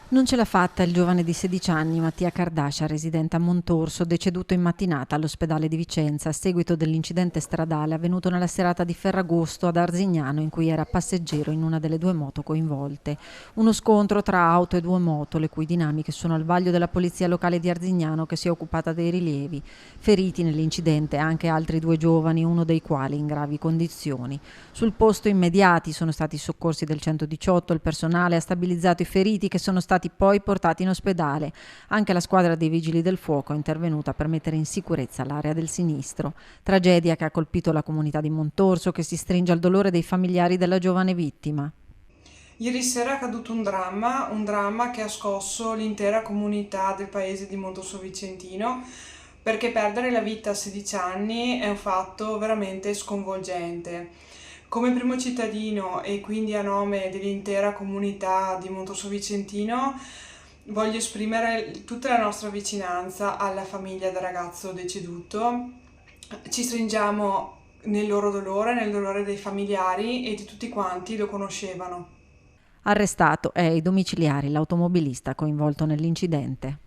Non ce l'ha fatta il giovane di 16 anni Mattia Cardascia, residente a Montorso, deceduto in mattinata all'ospedale di Vicenza a seguito dell'incidente stradale avvenuto nella serata di Ferragosto ad Arzignano, in cui era passeggero in una delle due moto coinvolte. Uno scontro tra auto e due moto, le cui dinamiche sono al vaglio della polizia locale di Arzignano, che si è occupata dei rilievi. Feriti nell'incidente anche altri due giovani, uno dei quali in gravi condizioni. Sul posto immediati sono stati i soccorsi del 118, il personale ha stabilizzato i feriti che sono stati poi portati in ospedale. Anche la squadra dei vigili del fuoco è intervenuta per mettere in sicurezza l'area del sinistro. Tragedia che ha colpito la comunità di Montorso, che si stringe al dolore dei familiari della giovane vittima. Ieri sera è accaduto un dramma che ha scosso l'intera comunità del paese di Montosso Vicentino, perché perdere la vita a 16 anni è un fatto veramente sconvolgente. Come primo cittadino e quindi a nome dell'intera comunità di Montosso Vicentino voglio esprimere tutta la nostra vicinanza alla famiglia del ragazzo deceduto. Ci stringiamo nel loro dolore, nel dolore dei familiari e di tutti quanti lo conoscevano. Arrestato è ai domiciliari l'automobilista coinvolto nell'incidente.